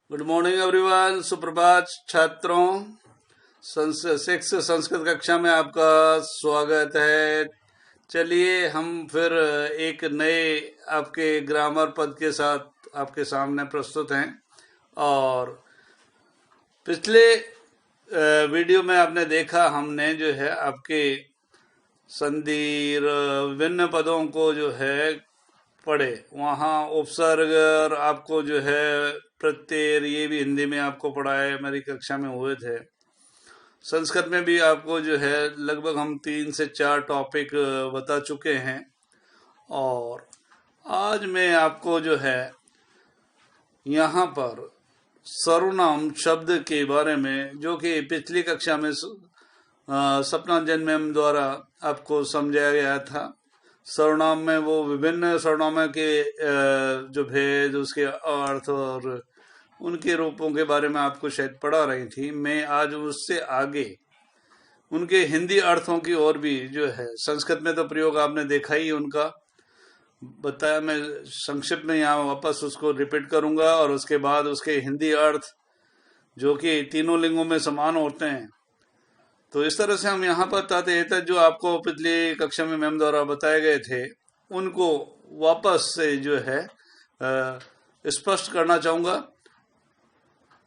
Good morning everyone. सुप्रभात छात्रों। Six Sanskrit कक्षा में आपका स्वागत है। चलिए हम फिर एक नए आपके ग्रामर पद के साथ आपके सामने प्रस्तुत हैं। और पिछले वीडियो में आपने देखा, हमने जो है आपके संधि विभिन्न पदों को जो है पढ़े। वहाँ उपसर्ग और आपको जो है प्रत्यय, ये भी हिंदी में आपको पढ़ाए, मेरी कक्षा में हुए थे। संस्कृत में भी आपको जो है लगभग हम 3 से 4 टॉपिक बता चुके हैं। और आज मैं आपको जो है यहाँ पर सर्वनाम शब्द के बारे में, जो कि पिछली कक्षा में सपना जैन मैम द्वारा आपको समझाया गया था। सर्वनाम में वो विभिन्न सर्वनामों के जो भेद, उसके अर्थ और उनके रूपों के बारे में आपको शायद पढ़ा रही थी। मैं आज उससे आगे उनके हिंदी अर्थों की ओर भी जो है, संस्कृत में तो प्रयोग आपने देखा ही, उनका बताया। मैं संक्षिप्त में यहाँ वापस उसको रिपीट करूंगा और उसके बाद उसके हिंदी अर्थ जो कि तीनों लिंगों में समान होते हैं। तो इस तरह से हम यहाँ पर तत् जो आपको पिछली कक्षा में मैम द्वारा बताए गए थे, उनको वापस से जो है स्पष्ट करना चाहूँगा।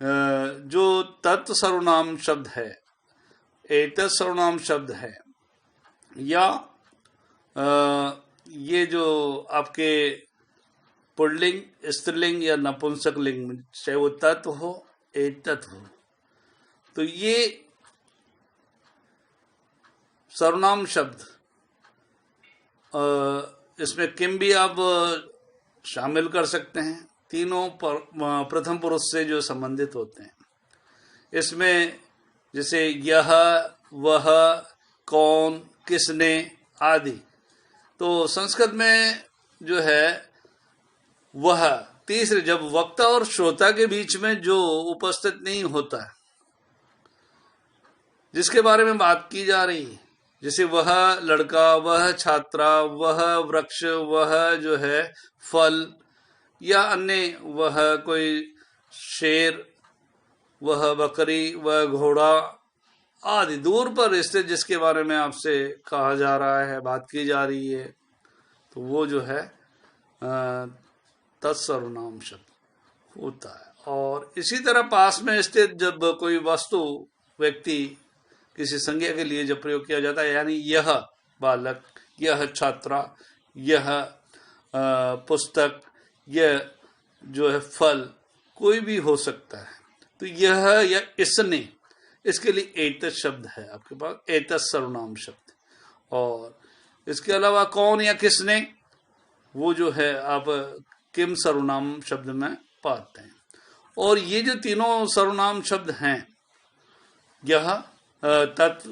जो तत् सर्वनाम शब्द है, एतत् सर्वनाम शब्द है, या ये जो आपके पुल्लिंग, स्त्रीलिंग या नपुंसक लिंग, चाहे वो तत् हो एतत् हो, तो ये सर्वनाम शब्द, इसमें किम भी आप शामिल कर सकते हैं। तीनों प्रथम पुरुष से जो संबंधित होते हैं। इसमें जैसे यह, वह, कौन, किसने आदि। तो संस्कृत में जो है वह तीसरे, जब वक्ता और श्रोता के बीच में जो उपस्थित नहीं होता है, जिसके बारे में बात की जा रही है, जैसे वह लड़का, वह छात्रा, वह वृक्ष, वह जो है फल, या अन्य, वह कोई शेर, वह बकरी, वह घोड़ा आदि, दूर पर स्थित जिसके बारे में आपसे कहा जा रहा है, बात की जा रही है, तो वो जो है तत्सर्वनाम शब्द होता है। और इसी तरह पास में स्थित जब कोई वस्तु, व्यक्ति, किसी संज्ञा के लिए जब प्रयोग किया जाता है, यानी यह बालक, यह छात्रा, यह पुस्तक, यह जो है फल, कोई भी हो सकता है। तो यह या इसने, इसके लिए एतत् शब्द है आपके पास, एतत् सर्वनाम शब्द। और इसके अलावा कौन या किसने, वो जो है आप किम सर्वनाम शब्द में पाते हैं। और ये जो तीनों सर्वनाम शब्द हैं, यह, तत्,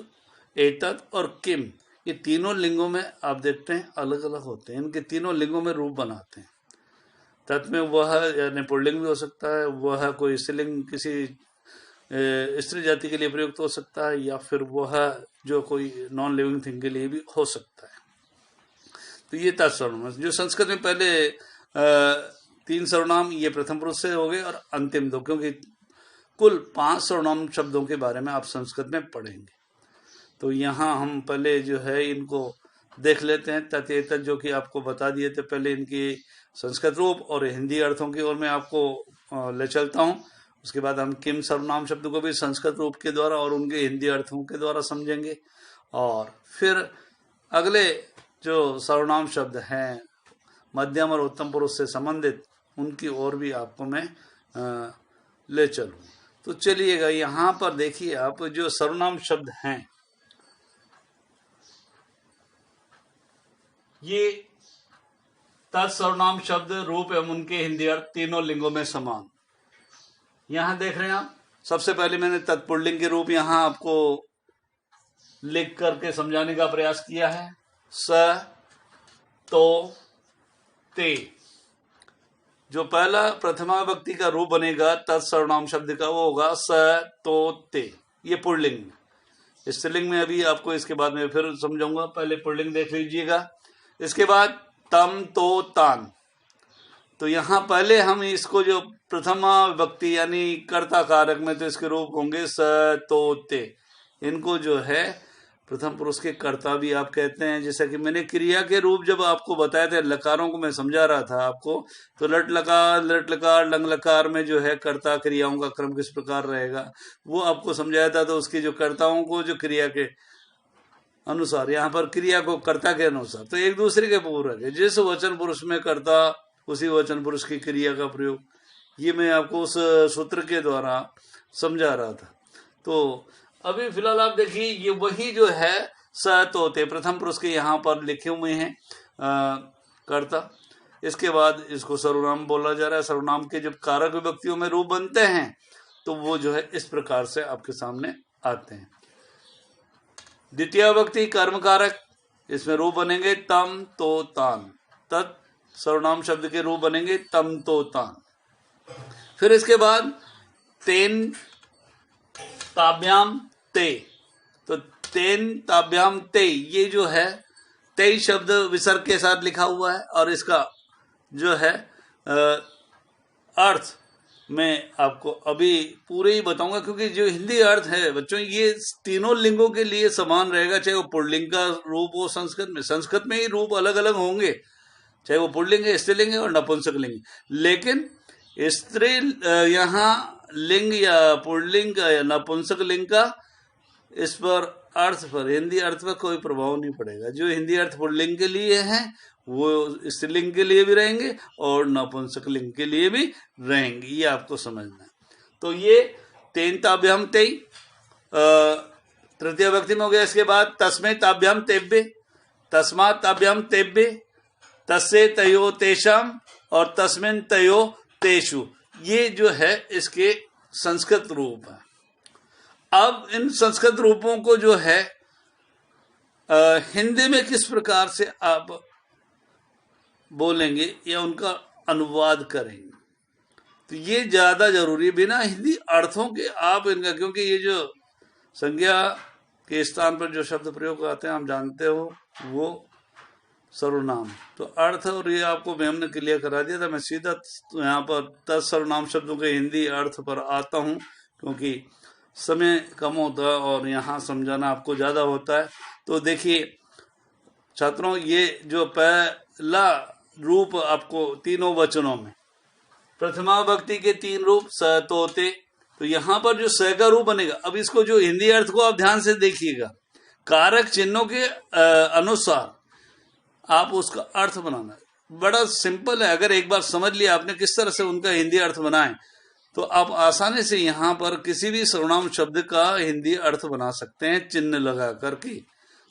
एतत् और किम, ये तीनों लिंगों में आप देखते हैं अलग अलग होते हैं। इनके तीनों लिंगों में रूप बनाते हैं। तत् में वह यानी पुल्लिंग भी हो सकता है, वह कोई स्त्रीलिंग, किसी स्त्री जाति के लिए प्रयुक्त हो सकता है, या फिर वह जो कोई नॉन लिविंग थिंग के लिए भी हो सकता है। तो ये तत् सर्वनाम, जो संस्कृत में पहले 3 सर्वनाम, ये प्रथम पुरुष से हो गए, और अंतिम 2, क्योंकि कुल 5 सर्वनाम शब्दों के बारे में आप संस्कृत में पढ़ेंगे। तो यहाँ हम पहले जो है इनको देख लेते हैं। तत् एतत् जो कि आपको बता दिए थे पहले, इनकी संस्कृत रूप और हिंदी अर्थों की ओर मैं आपको ले चलता हूँ। उसके बाद हम किम सर्वनाम शब्द को भी संस्कृत रूप के द्वारा और उनके हिंदी अर्थों के द्वारा समझेंगे। और फिर अगले जो सर्वनाम शब्द हैं मध्यम और उत्तम पुरुष से संबंधित, उनकी ओर भी आपको मैं ले चलूँ। तो चलिएगा, यहाँ पर देखिए आप, जो सर्वनाम शब्द हैं, ये तत्सर्वनाम शब्द रूप एवं उनके हिंदी अर्थ तीनों लिंगों में समान। यहाँ देख रहे हैं आप, सबसे पहले मैंने तत्पुल्लिंग के रूप यहाँ आपको लिख करके समझाने का प्रयास किया है। स, तो, ते। जो पहला प्रथमा विभक्ति का रूप बनेगा तत्सर्वनाम शब्द का, वो होगा स, तो, ते। ये पुल्लिंग। स्त्रीलिंग में अभी आपको इसके बाद में फिर समझाऊंगा, पहले पुल्लिंग देख लीजिएगा। इसके बाद तम, तो, तान। तो यहाँ पहले हम इसको जो प्रथमा विभक्ति यानी कर्ता कारक में तो इसके रूप होंगे स तो ते, इनको जो है प्रथम पुरुष के कर्ता भी आप कहते हैं। जैसा कि मैंने क्रिया के रूप जब आपको बताया था, लकारों को मैं समझा रहा था आपको, तो लट लकार लंग लकार में जो है कर्ता क्रियाओं का क्रम किस प्रकार रहेगा वो आपको समझाया था। तो उसकी जो कर्ताओं को जो क्रिया के अनुसार, यहाँ पर क्रिया को कर्ता के अनुसार, तो एक दूसरे के पूरक है। जिस वचन पुरुष में कर्ता उसी वचन पुरुष की क्रिया का प्रयोग, ये मैं आपको उस सूत्र के द्वारा समझा रहा था। तो अभी फिलहाल आप देखिए ये वही जो है स तोते प्रथम पुरुष के यहाँ पर लिखे हुए हैं कर्ता। इसके बाद इसको सर्वनाम बोला जा रहा है। सर्वनाम के जब कारक विभक्तियों में रूप बनते हैं तो वो जो है इस प्रकार से आपके सामने आते हैं। द्वितीय विभक्ति कर्म कारक, इसमें रूप बनेंगे तम तो तान। तत् सर्वनाम शब्द के रूप बनेंगे तम तो तान। फिर इसके बाद तेन ताभ्याम ते, तो तेन ताभ्याम ते, ये जो है ते शब्द विसर्ग के साथ लिखा हुआ है और इसका जो है अर्थ मैं आपको अभी पूरे ही बताऊंगा, क्योंकि जो हिंदी अर्थ है बच्चों ये तीनों लिंगों के लिए समान रहेगा, चाहे वो पुल्लिंग का रूप हो संस्कृत में ही रूप अलग अलग होंगे, चाहे वो पुल्लिंग है, स्त्रीलिंग है और नपुंसक लिंग। लेकिन स्त्री यहाँ लिंग या पुल्लिंग या नपुंसक लिंग का इस पर अर्थ पर, हिंदी अर्थ पर कोई प्रभाव नहीं पड़ेगा। जो हिंदी अर्थ पुल्लिंग के लिए है वो स्त्रीलिंग के लिए भी रहेंगे और नपुंसक लिंग के लिए भी रहेंगे, ये आपको समझना है। तो ये तेन ताभ्याम तेई तृतीय व्यक्ति में हो गया। इसके बाद तस्मै ताभ्याम तेब्बे, तस्मात् ताभ्याम तेब्बे, तस्से तयो तेषाम और तस्मिन् तयो तेषु, ये जो है इसके संस्कृत रूप है। अब इन संस्कृत रूपों को जो है हिंदी में किस प्रकार से आप बोलेंगे या उनका अनुवाद करेंगे, तो ये ज्यादा जरूरी। बिना हिंदी अर्थों के आप इनका, क्योंकि ये जो संज्ञा के स्थान पर जो शब्द प्रयोग आते हैं हम जानते हो वो सर्वनाम, तो अर्थ और ये आपको मैम ने क्लियर करा दिया था। मैं सीधा यहाँ पर तत्सर्वनाम शब्दों के हिंदी अर्थ पर आता हूँ, क्योंकि समय कम होता है और यहाँ समझाना आपको ज़्यादा होता है। तो देखिए छात्रों, ये जो पहला रूप आपको तीनों वचनों में, प्रथमा विभक्ति के तीन रूप स तो ते, तो यहाँ पर जो स का रूप बनेगा, अब इसको जो हिंदी अर्थ को आप ध्यान से देखिएगा, कारक चिन्हों के अनुसार आप उसका अर्थ बनाना बड़ा सिंपल है। अगर एक बार समझ लिया आपने किस तरह से उनका हिंदी अर्थ बनाए, तो आप आसानी से यहाँ पर किसी भी सर्वनाम शब्द का हिंदी अर्थ बना सकते हैं चिन्ह लगा करके।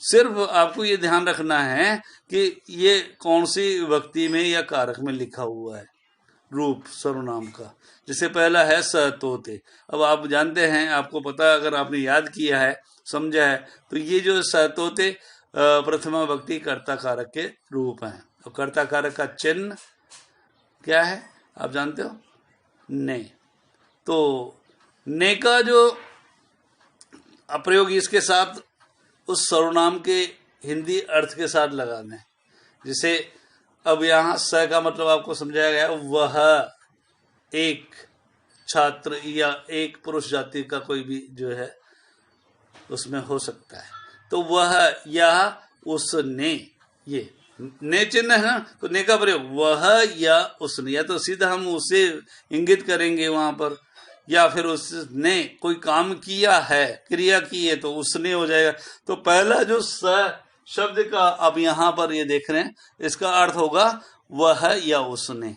सिर्फ आपको ये ध्यान रखना है कि ये कौन सी विभक्ति में या कारक में लिखा हुआ है रूप सर्वनाम का। जैसे पहला है स तो ते, अब आप जानते हैं, आपको पता, अगर आपने याद किया है समझा है, तो ये जो स तो ते प्रथमा विभक्ति कर्ता कारक के रूप हैं। और कर्ता कारक का चिन्ह क्या है आप जानते हो, ने। तो ने का जो प्रयोग इसके साथ उस सर्वनाम के हिंदी अर्थ के साथ लगाना है। जैसे अब यहाँ स का मतलब आपको समझाया गया, वह एक छात्र या एक पुरुष जाति का कोई भी जो है उसमें हो सकता है। तो वह या उसने, ये ने चिन्ह है ना, तो ने का प्रयोग वह या उसने, या तो सीधा हम उसे इंगित करेंगे वहां पर, या फिर उसने कोई काम किया है, क्रिया की है, तो उसने हो जाएगा। तो पहला जो स शब्द का अब यहाँ पर ये देख रहे हैं, इसका अर्थ होगा वह या उसने।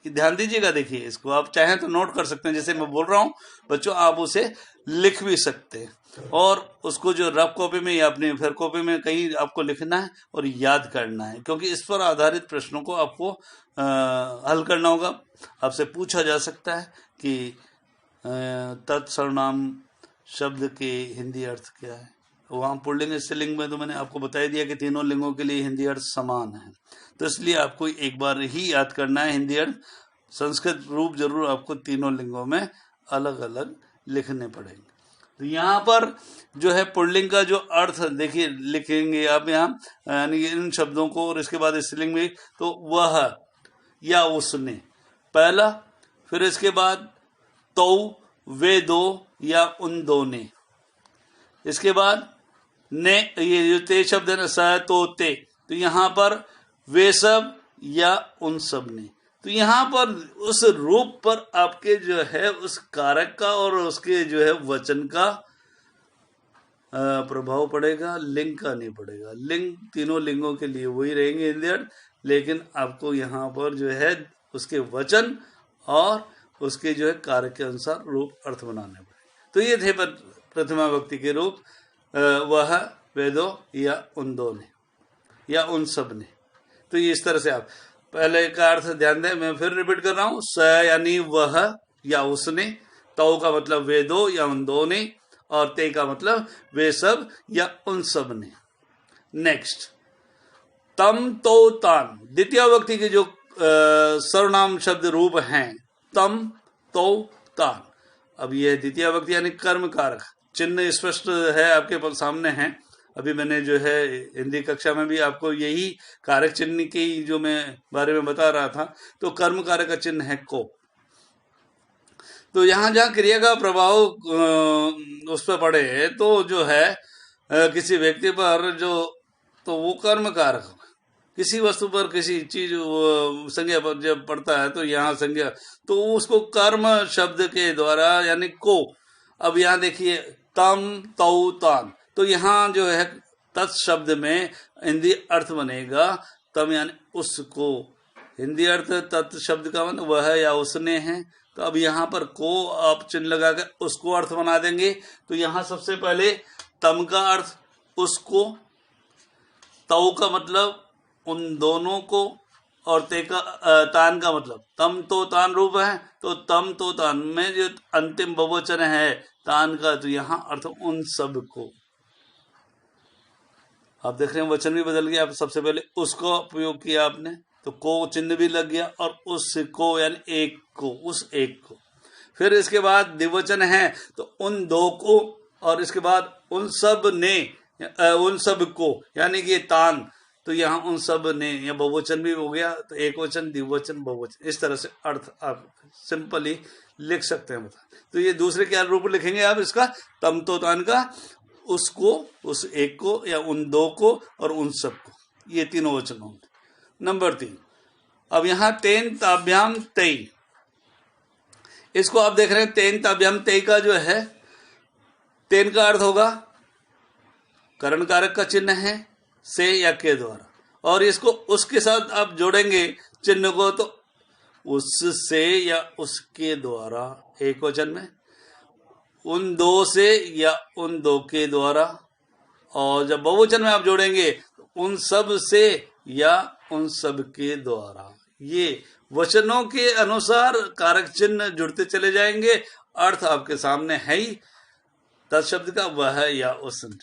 ध्यान दीजिएगा, देखिए इसको आप चाहें तो नोट कर सकते हैं, जैसे मैं बोल रहा हूँ बच्चों, आप उसे लिख भी सकते हैं और उसको जो रफ कॉपी में या अपनी फिर कॉपी में कहीं आपको लिखना है और याद करना है, क्योंकि इस पर आधारित प्रश्नों को आपको हल करना होगा। आपसे पूछा जा सकता है कि तत्सर्वनाम शब्द के हिंदी अर्थ क्या है। वहाँ पुल्लिंग स्त्रीलिंग में तो मैंने आपको बता दिया कि तीनों लिंगों के लिए हिंदी अर्थ समान है, तो इसलिए आपको एक बार ही याद करना है हिंदी अर्थ। संस्कृत रूप जरूर आपको तीनों लिंगों में अलग अलग लिखने पड़ेंगे। तो यहाँ पर जो है पुल्लिंग का जो अर्थ देखिए लिखेंगे आप यहाँ, यानी इन शब्दों को, और इसके बाद स्त्रीलिंग में तो वह, या उसने, पहला। फिर इसके बाद तो, वे दो या उन दो ने। इसके बाद ने, ये जो ते शब्द है ना, स तो ते, तो यहां पर वे सब या उन सब ने। तो यहां पर उस रूप पर आपके जो है उस कारक का और उसके जो है वचन का प्रभाव पड़ेगा, लिंग का नहीं पड़ेगा। लिंग तीनों लिंगों के लिए वही रहेंगे हिंदी अर्थ, लेकिन आपको यहाँ पर जो है उसके वचन और उसके जो है कारक के अनुसार रूप अर्थ बनाने पड़ेंगे। तो ये थे प्रथमा विभक्ति के रूप, वह, वे दो या उन दो ने या उन सब ने। तो ये इस तरह से आप पहले का अर्थ ध्यान दें, मैं फिर रिपीट कर रहा हूं। स यानी वह या उसने, तो का मतलब वे दो या उन दो ने, और ते का मतलब वे सब या उन सब ने। नेक्स्ट, तम तो तान, द्वितीय विभक्ति के जो सर्वनाम शब्द रूप हैं, तम तो तान। अब यह द्वितीय विभक्ति यानी कर्म कारक, चिन्ह स्पष्ट है आपके सामने है। अभी मैंने जो है हिंदी कक्षा में भी आपको यही कारक चिन्ह की जो मैं बारे में बता रहा था। तो कर्म कारक का चिन्ह है को। तो यहाँ जहाँ क्रिया का प्रभाव उस पर पड़े तो जो है किसी व्यक्ति पर जो, तो वो कर्म कारक, किसी वस्तु पर किसी चीज संज्ञा पर जब पड़ता है तो यहाँ संज्ञा, तो उसको कर्म शब्द के द्वारा यानी को। अब यहाँ देखिए तम तौ तान, तो यहाँ जो है तत् शब्द में हिंदी अर्थ बनेगा तम यानी उसको। हिंदी अर्थ तत् शब्द का मतलब वह या उसने है। तो अब यहाँ पर को आप चिन्ह लगाकर उसको अर्थ बना देंगे। तो यहाँ सबसे पहले तम का अर्थ उसको, तौ का मतलब उन दोनों को, और ते का तान का मतलब तम तो तान रूप है। तो तम तो तान में जो अंतिम बहुवचन है तान का, तो यहाँ अर्थ उन सब को। आप देख रहे हैं वचन भी बदल गया। आप सबसे पहले उसको उपयोग किया आपने, तो को चिन्ह भी लग गया, और उसको यानी एक को, उस एक को। फिर इसके बाद द्विवचन है तो उन दो को, और इसके बाद उन सब ने, उन सब को यानी कि तान, तो यहाँ उन सब ने या बहुवचन भी हो गया। तो एक वचन, द्विवचन, बहुवचन, इस तरह से अर्थ आप सिंपली लिख सकते हैं। बता, तो ये दूसरे क्या रूप लिखेंगे आप इसका, तम तो तान का, उसको, उस एक को या उन दो को और उन सब को, ये तीनों वचन होंगे। नंबर 3, अब यहाँ तेन ताभ्याम तई, इसको आप देख रहे हैं तेन ताभ्याम तई का जो है, तेन का अर्थ होगा करण कारक का चिन्ह है से या के द्वारा, और इसको उसके साथ आप जोड़ेंगे चिन्ह को, तो उससे या उसके द्वारा एक वचन में, उन दो से या उन दो के द्वारा, और जब बहुवचन में आप जोड़ेंगे उन सब से या उन सब के द्वारा। ये वचनों के अनुसार कारक चिन्ह जुड़ते चले जाएंगे। अर्थ आपके सामने है ही तत्शब्द का, वह या उसने।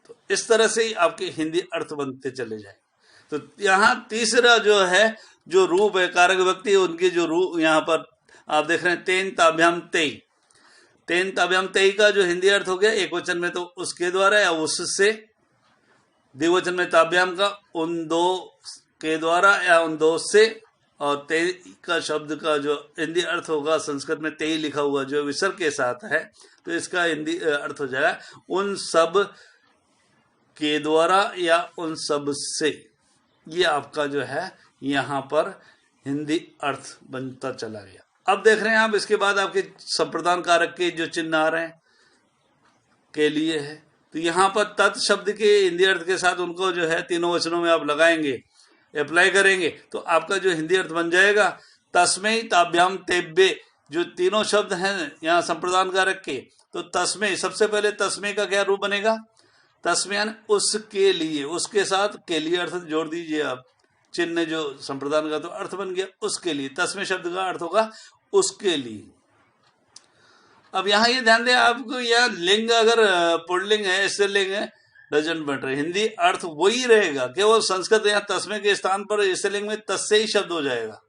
तो इस तरह से ही आपके हिंदी अर्थ बनते चले जाएंगे। तो यहाँ तीसरा जो है जो रूप है कारक विभक्ति, उनके जो रूप यहाँ पर आप देख रहे हैं तेन ताभ्याम तेई, तेन ताभ्याम तेई का जो हिंदी अर्थ हो गया एक वचन में तो उसके द्वारा या उससे, द्विवचन में ताभ्याम का उन दो के द्वारा या उन दो से, और तेई का शब्द का जो हिंदी अर्थ होगा संस्कृत में तेई लिखा हुआ जो विसर्ग के साथ है, तो इसका हिंदी अर्थ हो जाएगा उन सब के द्वारा या उन सब से। ये आपका जो है यहाँ पर हिंदी अर्थ बनता चला गया। अब देख रहे हैं आप इसके बाद आपके संप्रदान कारक के जो चिन्ह आ रहे हैं के लिए है, तो यहाँ पर तत् शब्द के हिंदी अर्थ के साथ उनको जो है तीनों वचनों में आप लगाएंगे, अप्लाई करेंगे, तो आपका जो हिंदी अर्थ बन जाएगा तस्मै ताभ्याम तेब्बे। जो तीनों शब्द हैं यहाँ संप्रदान कारक के, तो तस्मै, सबसे पहले तस्मै का क्या रूप बनेगा, तस्मै यानी उसके लिए, उसके साथ के लिए अर्थ जोड़ दीजिए आप, चिन्ह जो संप्रदान का, तो अर्थ बन गया उसके लिए। तस्मै शब्द का अर्थ होगा उसके लिए। अब यहाँ ये ध्यान दें आपको, यह लिंग अगर पुल्लिंग है, स्त्रीलिंग है, डजंट मैटर, हिंदी अर्थ वही रहेगा, केवल संस्कृत यहाँ तस्मै के स्थान पर स्त्रीलिंग में तस्से ही शब्द हो जाएगा।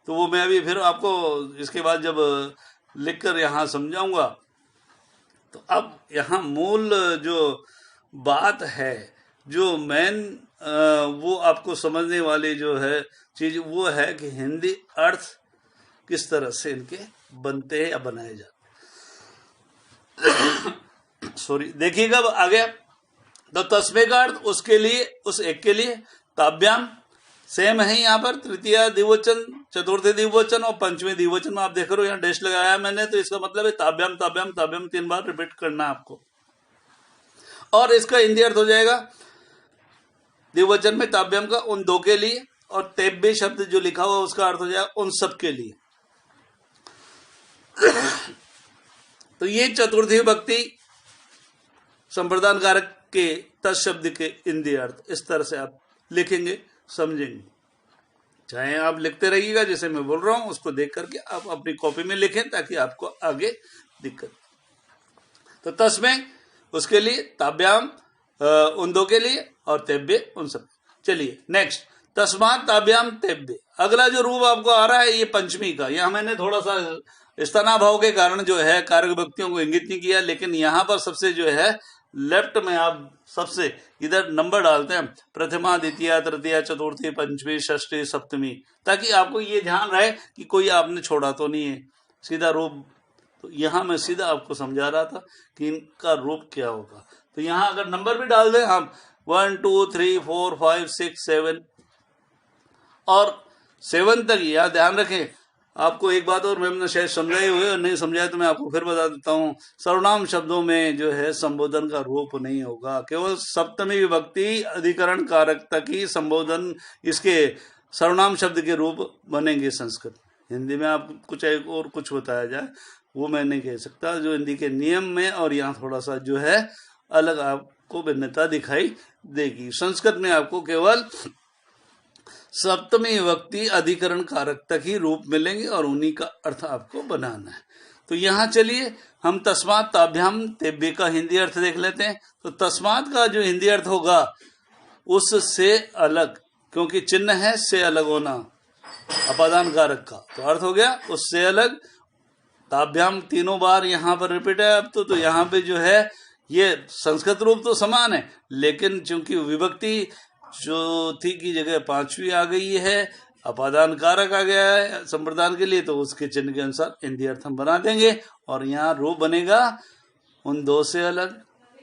तो वो मैं अभी फिर आपको इसके बाद जब लिखकर यहाँ समझाऊंगा। तो अब यहाँ मूल जो बात है, जो मेन वो आपको समझने वाली जो है चीज वो है कि हिंदी अर्थ किस तरह से इनके बनते हैं या बनाए जाते हैं। सॉरी, देखिएगा अब आ गया। तो तस्मे का अर्थ उसके लिए, उस एक के लिए। ताभ्याम सेम है यहाँ पर, तृतीय द्विवचन, चतुर्थी द्विवचन और पंचमी द्विवचन में आप देख रहे हो यहाँ डैश लगाया मैंने, तो इसका मतलब है ताभ्याम ताभ्याम ताभ्याम 3 बार रिपीट करना है आपको। और इसका हिंदी अर्थ हो जाएगा द्विवचन में ताभ्याम का उन दो के लिए, और तेब्बे शब्द जो लिखा हुआ उसका अर्थ हो जाएगा उन सब के लिए। तो ये चतुर्थी विभक्ति संप्रदान कारक के तत्शब्द के हिंदी अर्थ इस तरह से आप लिखेंगे, समझेंगे। चाहे आप लिखते रहिएगा, जैसे मैं बोल रहा हूं उसको देख करके आप अपनी कॉपी में लिखें ताकि आपको आगे दिक्कत। तो तस्मे उसके लिए, ताभ्याम उन दो के लिए, और तेब्बे उन सब। चलिए नेक्स्ट, तस्मात् ताभ्याम तेब्बे। अगला जो रूप आपको आ रहा है ये पंचमी का। यहां मैंने थोड़ा सा स्तनाभाव के कारण जो है कारक विभक्तियों को इंगित नहीं किया, लेकिन यहां पर सबसे जो है लेफ्ट में आप सबसे इधर नंबर डालते हैं, प्रथमा द्वितीय तृतीय चतुर्थी पंचमी षष्ठी सप्तमी, ताकि आपको ये ध्यान रहे कि कोई आपने छोड़ा तो नहीं है, सीधा रूप। तो यहाँ मैं सीधा आपको समझा रहा था कि इनका रूप क्या होगा। तो यहाँ अगर नंबर भी डाल दें हम 1 2 3 4 5 6 7 और 7 तक, यहाँ ध्यान रखें। आपको एक बात और मैम ने शायद समझाई हुई और नहीं समझाया तो मैं आपको फिर बता देता हूँ। सर्वनाम शब्दों में जो है संबोधन का रूप नहीं होगा, केवल सप्तमी विभक्ति अधिकरण कारक तक ही संबोधन इसके सर्वनाम शब्द के रूप बनेंगे संस्कृत। हिंदी में आप कुछ एक और कुछ बताया जाए वो मैं नहीं कह सकता, जो हिंदी के नियम में और यहाँ थोड़ा सा जो है अलग आपको भिन्नता दिखाई देगी। संस्कृत में आपको केवल सप्तमी विभक्ति अधिकरण कारक तक ही रूप मिलेंगे और उन्हीं का अर्थ आपको बनाना है। तो यहाँ चलिए हम तस्मात् ताभ्याम तेब्बे का हिंदी अर्थ देख लेते हैं। तो तस्मात् का जो हिंदी अर्थ होगा उससे अलग, क्योंकि चिन्ह है से अलग होना अपादान कारक का, तो अर्थ हो गया उससे अलग। ताभ्याम 3 बार यहाँ पर रिपीट है अब तो यहाँ पे जो है ये संस्कृत रूप तो समान है, लेकिन चूंकि विभक्ति चौथी की जगह 5वीं आ गई है, अपादान कारक आ गया है संप्रदान के लिए, तो उसके चिन्ह के अनुसार हिंदी अर्थ हम बना देंगे। और यहाँ रूप बनेगा उन दो से अलग।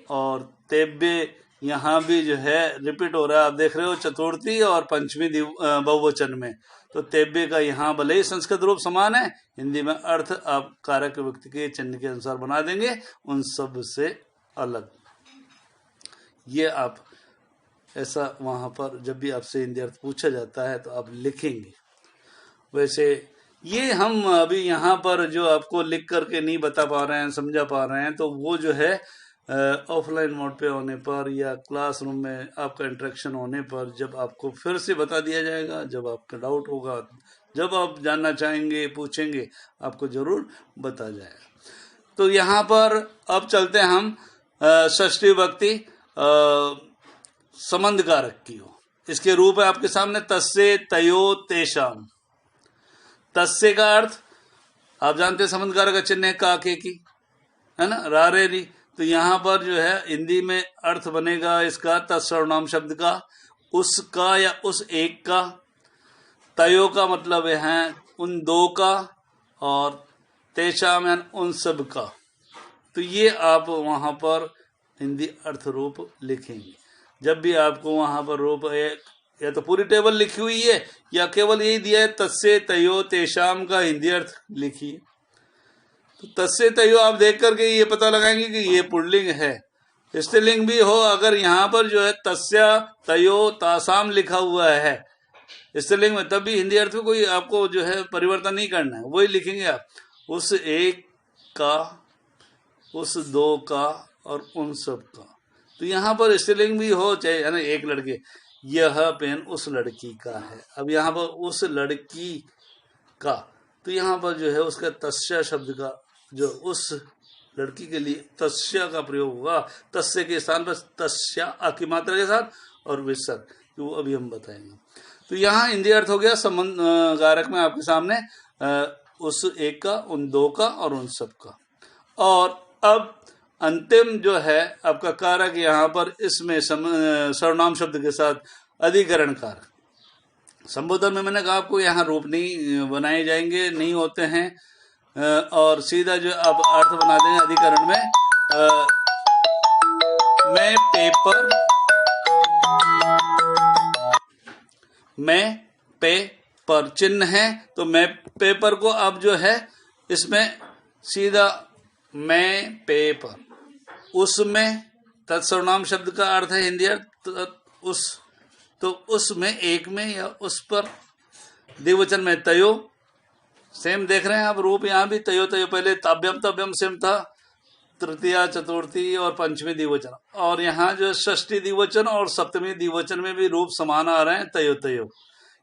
और तेब्बे यहाँ भी जो है रिपीट हो रहा है, आप देख रहे हो चतुर्थी और पंचमी बहुवचन में। तो तेब्बे का यहाँ भले ही संस्कृत रूप समान है, हिंदी में अर्थ आप कारक व्यक्ति के चिन्ह के अनुसार बना देंगे उन सब से अलग। ये आप ऐसा वहां पर जब भी आपसे हिंदी अर्थ पूछा जाता है तो आप लिखेंगे। वैसे ये हम अभी यहाँ पर जो आपको लिख करके नहीं बता पा रहे हैं, समझा पा रहे हैं, तो वो जो है ऑफलाइन मोड पे होने पर या क्लासरूम में आपका इंटरेक्शन होने पर जब आपको फिर से बता दिया जाएगा, जब आपका डाउट होगा, जब आप जानना चाहेंगे पूछेंगे, आपको जरूर बता जाएगा। तो यहाँ पर अब चलते हैं हम षष्ठी विभक्ति संबंध कारक की हो। इसके रूप है आपके सामने तस्से तयो तेषाम। तस्से का अर्थ आप जानते हैं संबंध कारक का चिन्ह है का के की, है ना, रा रे री। तो यहाँ पर जो है हिंदी में अर्थ बनेगा इसका तत्सर्वनाम शब्द का, उसका या उस एक का। तयो का मतलब है उन दो का, और तेषाम यानी उन सब का। तो ये आप वहां पर हिंदी अर्थ रूप लिखेंगे। जब भी आपको वहां पर रूप है, या तो पूरी टेबल लिखी हुई है या केवल यही दिया है तस्से तयो तेषाम का हिंदी अर्थ लिखिए। तो तस्से तयो आप देख करके ये पता लगाएंगे कि ये पुल्लिंग है। स्त्रीलिंग भी हो, अगर यहाँ पर जो है तस्या तयो तासाम लिखा हुआ है स्त्रीलिंग में, तब भी हिंदी अर्थ में कोई आपको जो है परिवर्तन नहीं करना है, वही लिखेंगे आप। उस एक का, उस दो का और उन सब का। तो यहाँ पर स्त्रीलिंग भी हो चाहे, है ना, एक लड़के, यह पेन उस लड़की का है। अब यहाँ पर उस लड़की का, तो यहाँ पर जो है उसका तस्या शब्द का, जो उस लड़की के लिए तस्या का प्रयोग होगा। तस्य के स्थान पर तस्या की मात्रा के साथ और विसर्ग, वो अभी हम बताएंगे। तो यहाँ हिंदी अर्थ हो गया संबंध कारक में आपके सामने उस एक का, उन दो का और उन सब का। और अब अंतिम जो है आपका कारक यहाँ पर इसमें सर्वनाम शब्द के साथ अधिकरण कारक। संबोधन में मैंने कहा आपको यहाँ रूप नहीं बनाए जाएंगे, नहीं होते हैं, और सीधा जो आप अर्थ बना देंगे अधिकरण में। मैं पेपर, मैं पेपर चिन्ह है, तो मैं पेपर को अब जो है इसमें सीधा मैं पेपर, उसमें तत्सर्वनाम शब्द का अर्थ है हिंदी अर्थ उस, तो उसमें एक में या उस पर। द्विवचन में तयो, सेम देख रहे हैं आप रूप, यहाँ भी तयो तयो, पहले ताभ्यम तभ्यम सेम था, तृतीया चतुर्थी और पंचमी द्विवचन, और यहाँ जो षष्ठी द्विवचन और सप्तमी द्विवचन में भी रूप समान आ रहे हैं, तयो तयो।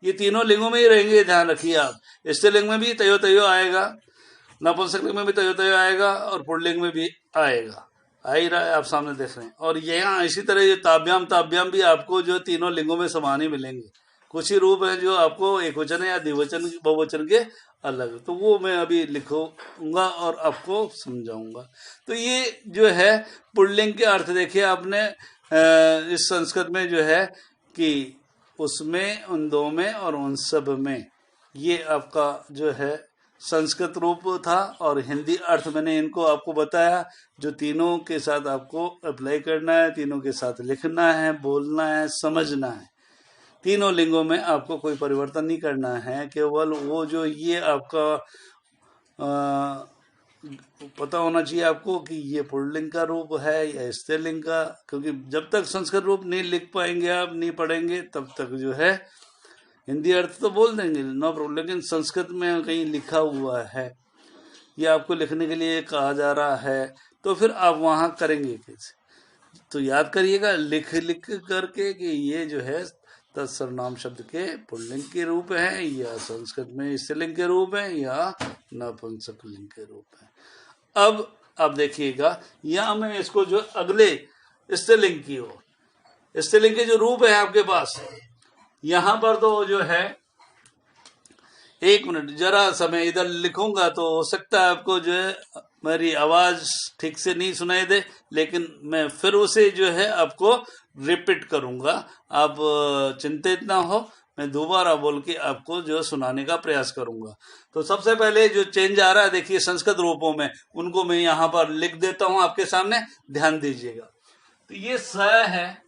ये तीनों लिंगों में ही रहेंगे, ध्यान रखिए आप। स्त्रीलिंग में भी तयो तयो आएगा, नपुंसक लिंग में भी तयो तयो आएगा, और पुल्लिंग में भी आएगा, आ ही रहा है, आप सामने देख रहे हैं। और यहाँ इसी तरह ये ताभ्याम ताभ्याम भी आपको जो तीनों लिंगों में समान ही मिलेंगे। कुछ ही रूप हैं जो आपको एक वचन या द्विवचन बहुवचन के अलग, तो वो मैं अभी लिखूंगा और आपको समझाऊंगा। तो ये जो है पुल्लिंग के अर्थ देखिए आपने इस संस्कृत में जो है कि उसमें, उन दो में और उन सब में, ये आपका जो है संस्कृत रूप था। और हिंदी अर्थ मैंने इनको आपको बताया, जो तीनों के साथ आपको अप्लाई करना है, तीनों के साथ लिखना है, बोलना है, समझना है। तीनों लिंगों में आपको कोई परिवर्तन नहीं करना है, केवल वो जो ये आपका पता होना चाहिए आपको कि ये पुल्लिंग का रूप है या स्त्रीलिंग का, क्योंकि जब तक संस्कृत रूप नहीं लिख पाएंगे आप, नहीं पढ़ेंगे, तब तक जो है हिंदी अर्थ तो बोल देंगे नो प्रॉब्लम, लेकिन संस्कृत में कहीं लिखा हुआ है, ये आपको लिखने के लिए कहा जा रहा है, तो फिर आप वहाँ करेंगे कैसे? तो याद करिएगा लिख करके कि ये जो है तत्सर्वनाम शब्द के पुल्लिंग के रूप है, या संस्कृत में स्त्रीलिंग के रूप है, या नपुंसक लिंग के रूप है। अब आप देखिएगा यहाँ मैं इसको जो अगले स्त्रीलिंग की ओर, स्त्रीलिंग के जो रूप है आपके पास, यहाँ पर तो जो है, एक मिनट जरा समय इधर लिखूंगा तो हो सकता है आपको जो है मेरी आवाज ठीक से नहीं सुनाई दे, लेकिन मैं फिर उसे जो है आपको रिपीट करूंगा। आप चिंतित ना हो, मैं दोबारा बोल के आपको जो सुनाने का प्रयास करूंगा। तो सबसे पहले जो चेंज आ रहा है देखिए संस्कृत रूपों में, उनको मैं यहाँ पर लिख देता हूं आपके सामने, ध्यान दीजिएगा। तो ये स है,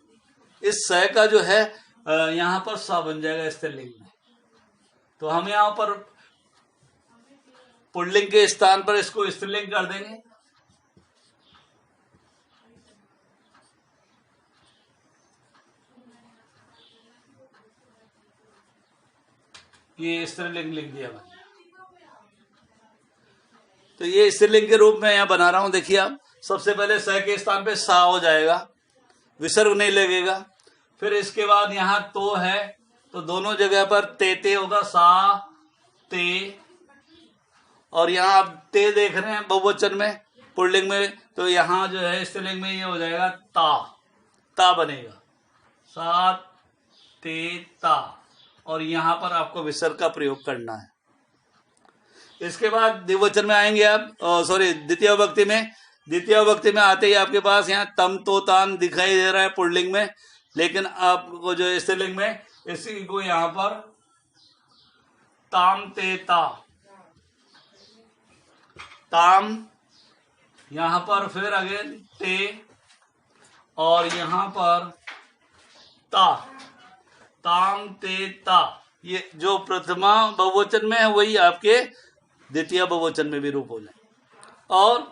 इस स का जो है यहाँ पर स बन जाएगा स्त्रीलिंग में, तो हम यहाँ पर पुल्लिंग के स्थान पर इसको स्त्रीलिंग कर देंगे। ये स्त्रीलिंग लिख दिया मैंने, तो ये स्त्रीलिंग के रूप में यहाँ बना रहा हूं। देखिए आप, सबसे पहले स के स्थान पे सा हो जाएगा, विसर्ग नहीं लगेगा। फिर इसके बाद यहाँ तो है, तो दोनों जगह पर ते होगा, सा ते, और यहाँ आप ते देख रहे हैं बहुवचन में, पुल्लिंग में, तो यहाँ जो है स्त्रीलिंग में ये हो जाएगा ता बनेगा, सा ते ता, और यहाँ पर आपको विसर्ग का प्रयोग करना है। इसके बाद द्विवचन में आएंगे आप, सॉरी द्वितीय विभक्ति में। द्वितीय विभक्ति में आते ही आपके पास यहाँ तम तो तान दिखाई दे रहा है पुल्लिंग में, लेकिन आपको जो स्त्रीलिंग में इसी को यहाँ पर ताम ते ता, ताम, यहाँ पर फिर अगेन ते, और यहाँ पर ता, ताम ते ता। ये जो प्रथमा बहुवचन में है वही आपके द्वितीय बहुवचन में भी रूप हो जाए। और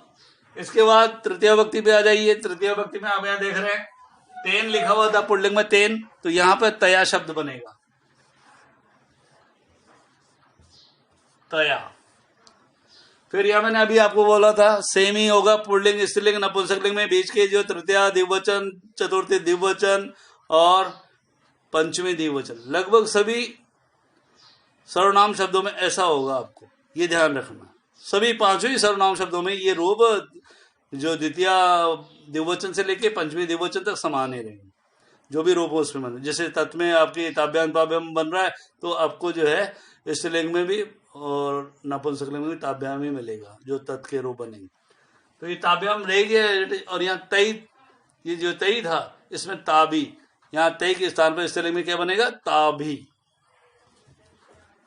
इसके बाद तृतीय विभक्ति पे आ जाइए। तृतीय विभक्ति में आप यहाँ देख रहे हैं तेन लिखा हुआ था पुल्लिंग में तेन, तो यहाँ पर तया शब्द बनेगा, तया। फिर यह मैंने अभी आपको बोला था सेम ही होगा पुल्लिंग स्त्रीलिंग नपुंसकलिंग में, बीच के जो तृतीया द्विवचन, चतुर्थी द्विवचन और पंचमी द्विवचन, लगभग सभी सर्वनाम शब्दों में ऐसा होगा। आपको ये ध्यान रखना, सभी पांचों ही सर्वनाम शब्दों में ये रूप जो द्वितीय द्विवचन से लेके पंचमी द्विवचन तक समान ही रहेंगे, जो भी रूप हो उसमें बने। जैसे तत् में आपकी ताभ्याम ताभ्याम बन रहा है, तो आपको जो है स्त्रीलिंग में भी और नपुंसकलिंग में भी ताभ्याम ही मिलेगा, जो तत् के रूप बनेंगे। तो ये ताभ्याम रहेगी। और यहाँ तई, ये जो तई था इसमें ताबी, यहाँ ते के स्थान पर स्त्रीलिंग में क्या बनेगा? ताभी।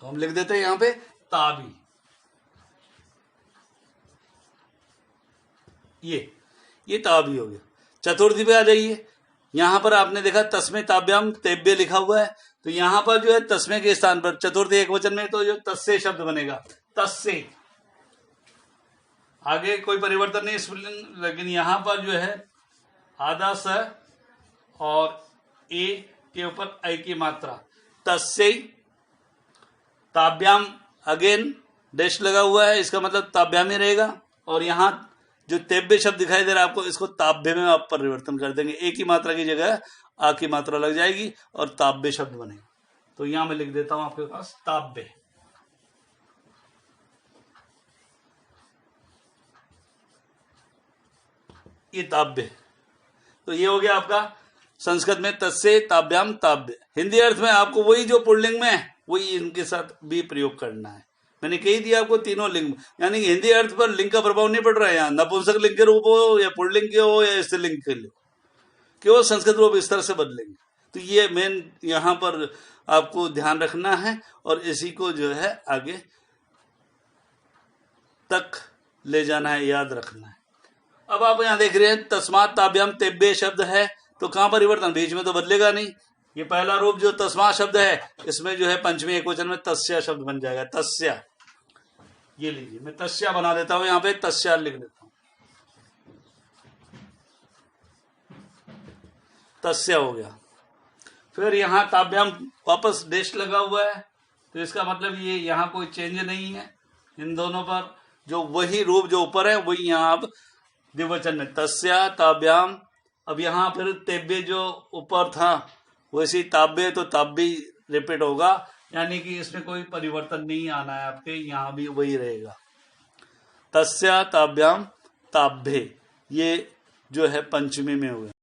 तो हम लिख देते हैं यहाँ पे ताभी। ये ताभी हो गया। चतुर्थी पे आ जाइए। यहां पर आपने देखा तस्मे ताभ्याम तेभ्य लिखा हुआ है, तो यहां पर जो है तस्मे के स्थान पर चतुर्थी एक वचन में तो जो तस्से शब्द बनेगा, तस्से। आगे कोई परिवर्तन नहीं स्त्रीलिंग, लेकिन यहां पर जो है आधा स और ए के ऊपर ऐ की मात्रा, तस्से ताभ्याम, अगेन डैश लगा हुआ है, इसका मतलब ताभ्याम ही रहेगा। और यहां जो तेभ्य शब्द दिखाई दे रहा है आपको, इसको ताभ्य में आप परिवर्तन कर देंगे, ए की मात्रा की जगह आ की मात्रा लग जाएगी और ताभ्य शब्द बनेगा। तो यहां मैं लिख देता हूं आपके पास ताभ्य। ये ताभ्य। तो ये हो गया आपका संस्कृत में तस्से ताभ्याम ताभ्य। हिंदी अर्थ में आपको वही जो पुल्लिंग में है वही इनके साथ भी प्रयोग करना है। मैंने कही दिया आपको तीनों लिंग, यानी हिंदी अर्थ पर लिंग का प्रभाव नहीं पड़ रहा है। यहाँ नपुंसक लिंग के रूप हो या पुल्लिंग के हो या स्त्रीलिंग के लिए, केवल संस्कृत रूप इस तरह से बदलेंगे। तो ये मेन यहाँ पर आपको ध्यान रखना है और इसी को जो है आगे तक ले जाना है, याद रखना है। अब आप यहाँ देख रहे हैं तस्मात् ताभ्याम तेभ्य शब्द है, तो कहाँ परिवर्तन? बीच में तो बदलेगा नहीं। ये पहला रूप जो तस्मा शब्द है, इसमें जो है पंचमी एकवचन में तस्या शब्द बन जाएगा, तस्या। ये लीजिए, मैं तस्या बना देता हूं, यहां पे तस्या लिख देता हूं, तस्या हो गया। फिर यहां ताभ्याम वापस डैश लगा हुआ है, तो इसका मतलब ये यहां कोई चेंज नहीं है। इन दोनों पर जो वही रूप जो ऊपर है वही यहां अब द्विवचन में तस्या ताभ्याम। अब यहां फिर तेभ्य जो ऊपर था वैसी ताभ्य, तो ताभ्य रिपीट होगा, यानी कि इसमें कोई परिवर्तन नहीं आना है आपके, यहां भी वही रहेगा, तस्या ताभ्याम ताभ्य। ये जो है पंचमी में हुआ।